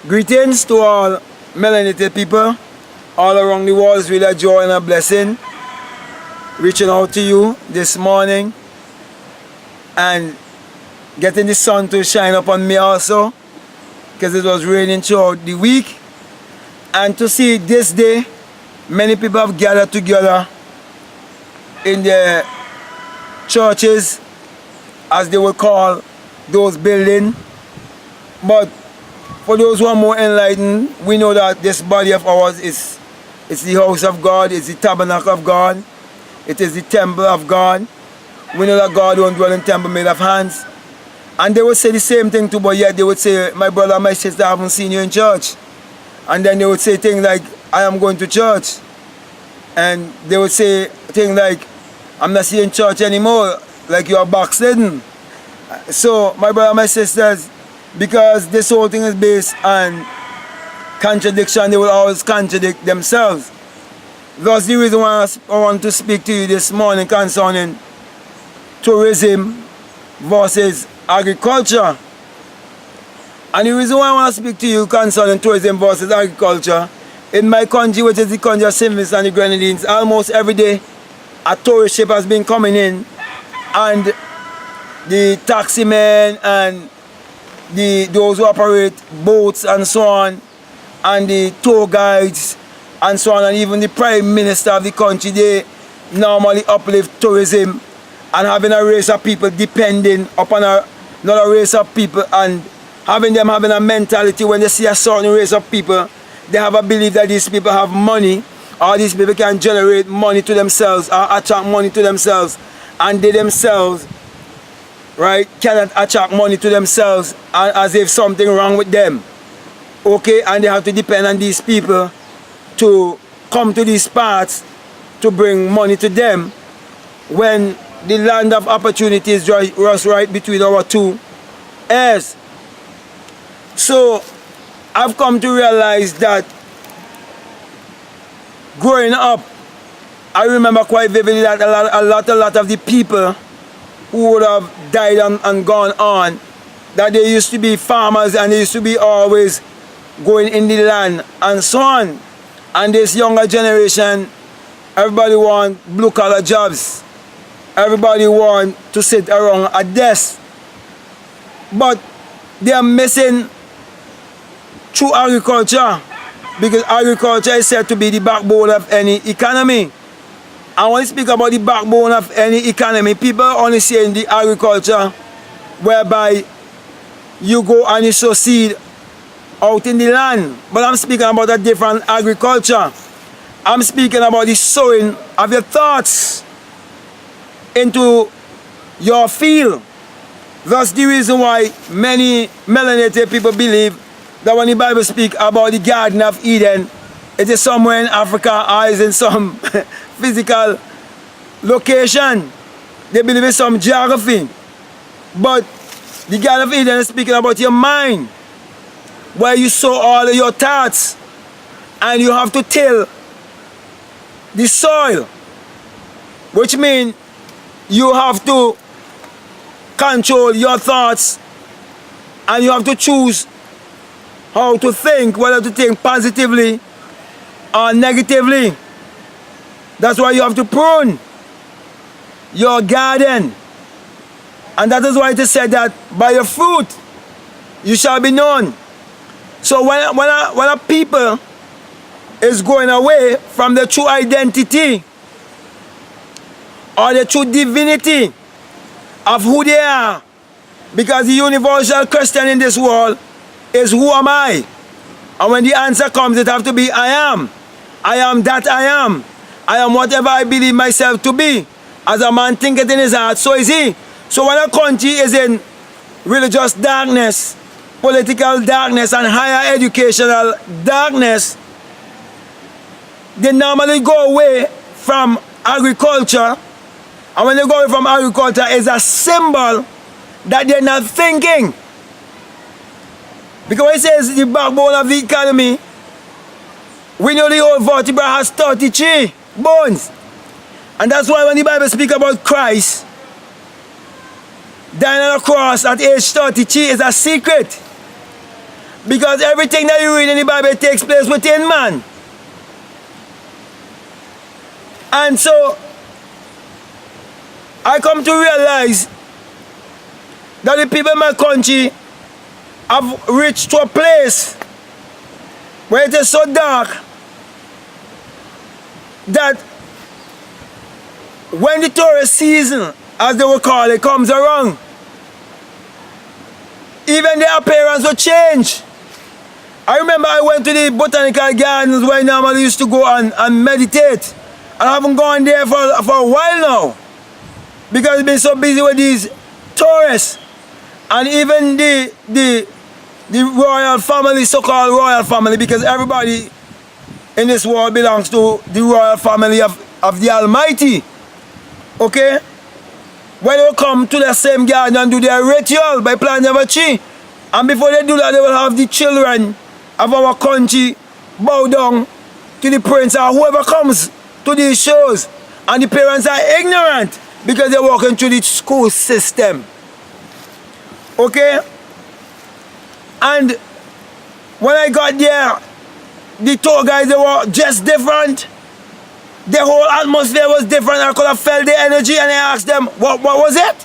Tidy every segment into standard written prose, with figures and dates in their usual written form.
Greetings to all melanated people all around the world. It's really a joy and a blessing reaching out to you this morning and getting the sun to shine upon me also, because it was raining throughout the week. And to see this day, many people have gathered together in their churches, as they will call those buildings. But for those who are more enlightened, we know that this body of ours is the house of God, it's the tabernacle of God, it is the temple of God. We know that God won't dwell in temple made of hands. And they would say the same thing too, but yet they would say, my brother, my sister, I haven't seen you in church. And then they would say things like, I am going to church. And they would say things like, I'm not seeing church anymore, like you are backslidden. So, my brother, my sisters, because this whole thing is based on contradiction, they will always contradict themselves. That's the reason why I want to speak to you this morning concerning tourism versus agriculture. And the reason why I want to speak to you concerning tourism versus agriculture, in my country, which is the country of St. Vincent and the Grenadines, almost every day a tourist ship has been coming in, and the taxi men and those who operate boats and so on, and the tour guides and so on, and even the prime minister of the country, they normally uplift tourism and having a race of people depending upon another race of people, and having a mentality when they see a certain race of people, they have a belief that these people have money, or these people can generate money to themselves or attract money to themselves, and they themselves, right, cannot attract money to themselves, as if something wrong with them. Okay, and they have to depend on these people to come to these parts to bring money to them, when the land of opportunity is just right between our two heirs. So I've come to realize that growing up, I remember quite vividly that a lot of the people who would have died and gone on, that they used to be farmers and they used to be always going in the land and so on. And this younger generation, everybody want blue-collar jobs. Everybody want to sit around a desk. But they are missing true agriculture, because agriculture is said to be the backbone of any economy. And when you speak about the backbone of any economy, people only say in the agriculture whereby you go and you sow seed out in the land. But I'm speaking about a different agriculture. I'm speaking about the sowing of your thoughts into your field. That's the reason why many melanated people believe that when the Bible speaks about the Garden of Eden, it is somewhere in Africa or is in some physical location. They believe in some geography. But the Garden of Eden is speaking about your mind, where you sow all of your thoughts, and you have to till the soil, which means you have to control your thoughts, and you have to choose how to think, whether to think positively or negatively. That's why you have to prune your garden. And that is why it is said that by your fruit you shall be known. So when a people is going away from the true identity or the true divinity of who they are, because the universal question in this world is, who am I? And when the answer comes, it has to be, I am. I am that I am. I am whatever I believe myself to be. As a man thinketh in his heart, so is he. So when a country is in religious darkness, political darkness, and higher educational darkness, they normally go away from agriculture. And when they go away from agriculture, it's a symbol that they're not thinking. Because when it says the backbone of the economy, we know the whole vertebra has 33 bones. And that's why when the Bible speaks about Christ dying on the cross at age 33 is a secret. Because everything that you read in the Bible takes place within man. And so, I come to realize that the people in my country have reached to a place where it is so dark that when the tourist season, as they will call it, comes around, even their appearance will change. I remember I went to the botanical gardens where I normally used to go and meditate. And I haven't gone there for a while now, because I've been so busy with these tourists. And even the royal family, so-called royal family, because everybody in this world belongs to the royal family of the Almighty. Okay? When they will come to the same garden and do their ritual by planting a tree. And before they do that, they will have the children of our country bow down to the prince or whoever comes to these shows. And the parents are ignorant because they're walking through the school system. Okay? And when I got there, the tour guys, they were just different. The whole atmosphere was different. I could have felt the energy, and I asked them, what was it?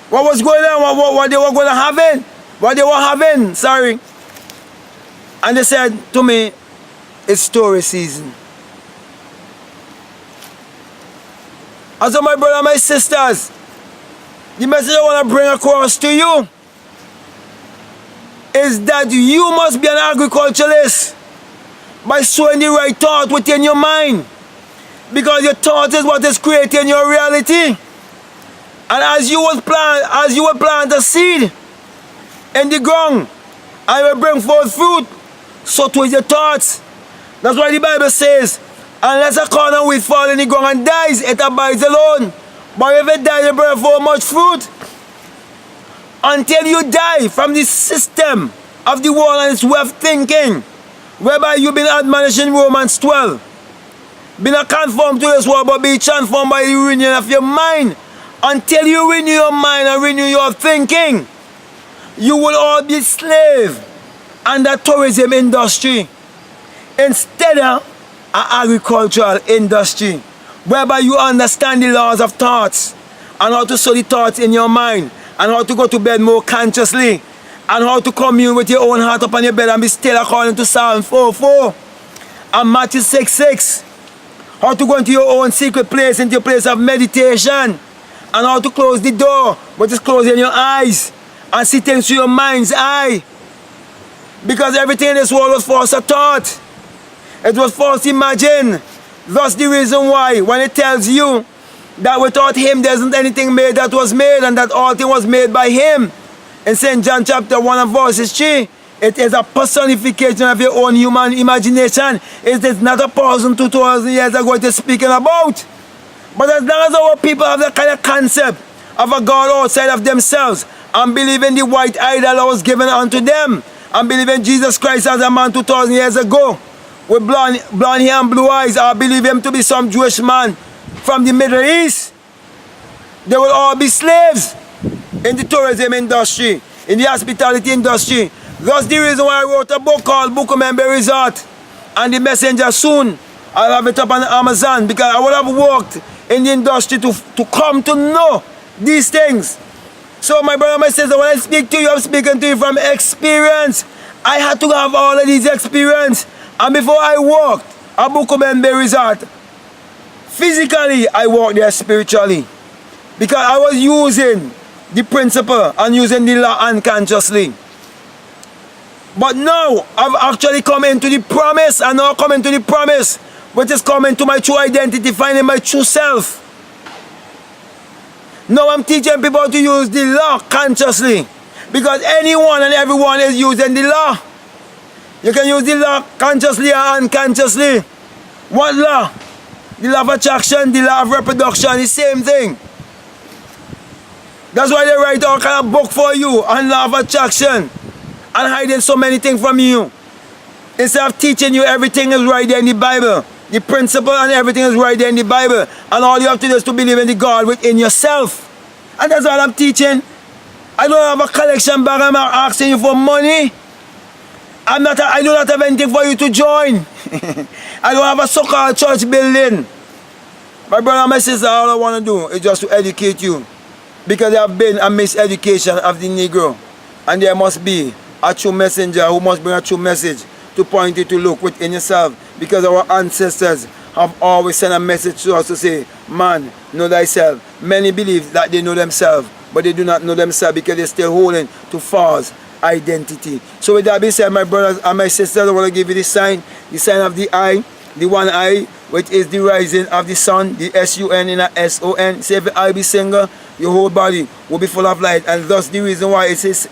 What was going on? What they were going to have in? What they were having, sorry. And they said to me, it's story season. And so my brother and my sisters, the message I want to bring across to you is that you must be an agriculturalist by sowing the right thought within your mind. Because your thought is what is creating your reality. And as you will plant a seed in the ground, and will bring forth fruit, so too is your thoughts. That's why the Bible says, unless a corn of wheat fall in the ground and dies, it abides alone. But if it dies, it brings forth much fruit. Until you die from the system of the world and its way of thinking, whereby you've been admonished in Romans 12. Be not conformed to this world, but be transformed by the renewing of your mind. Until you renew your mind and renew your thinking, you will all be slave under tourism industry instead of an agricultural industry, whereby you understand the laws of thoughts and how to sow the thoughts in your mind and how to go to bed more consciously and how to commune with your own heart upon your bed and be still according to Psalm 4:4 and Matthew 6:6. How to go into your own secret place, into your place of meditation, and how to close the door, but just closing your eyes and see things through your mind's eye. Because everything in this world was false thought. It was false imagined. That's the reason why when it tells you that without him there isn't anything made that was made, and that all thing was made by him. In St. John chapter 1 and verses 3, it is a personification of your own human imagination. It is not 1,000, 2,000 years ago it is speaking about. But as long as our people have that kind of concept of a God outside of themselves and believe in the white idol that was given unto them and believe in Jesus Christ as a man 2,000 years ago with blonde hair and blue eyes, or believe him to be some Jewish man from the Middle East, they will all be slaves in the tourism industry, in the hospitality industry. That's the reason why I wrote a book called Book of Memory Resort and The Messenger soon. I'll have it up on Amazon, because I would have worked in the industry to come to know these things. So my brother and my sister, when I speak to you, I'm speaking to you from experience. I had to have all of these experience. And before I walked a Book of Memory Resort, physically I walked there spiritually. Because I was using the principle and using the law unconsciously. But now I've actually come into the promise, and now come into the promise, which is coming to my true identity, finding my true self. Now I'm teaching people to use the law consciously, because anyone and everyone is using the law. You can use the law consciously or unconsciously. What law? The law of attraction, the law of reproduction, the same thing. That's why they write all kind of book for you on law of attraction and hiding so many things from you. Instead of teaching you everything is right there in the Bible. The principle and everything is right there in the Bible. And all you have to do is to believe in the God within yourself. And that's all I'm teaching. I don't have a collection bag. I'm not asking you for money. I do not have anything for you to join. I don't have a so-called church building. My brother and my sister, all I want to do is just to educate you. Because there have been a miseducation of the Negro. And there must be a true messenger who must bring a true message to point you to look within yourself. Because our ancestors have always sent a message to us to say, man, know thyself. Many believe that they know themselves, but they do not know themselves because they're still holding to false identity. So with that being said, my brothers and my sisters, I want to give you the sign of the eye, the one eye, which is the rising of the sun, the S-U-N in a S-O-N. Say if the eye be single, your whole body will be full of light. And thus the reason why it is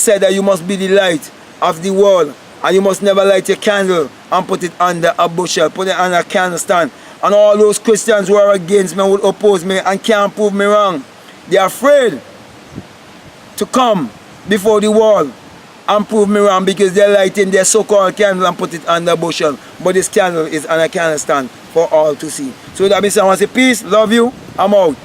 said that you must be the light of the world, and you must never light your candle and put it under a bushel, put it under a candlestand. And all those Christians who are against me, will oppose me and can't prove me wrong, they are afraid to come before the world and prove me wrong because they're lighting their so-called candle and put it under a bushel. But this candle is on a candlestand for all to see. So that means I want to say peace, love you, I'm out.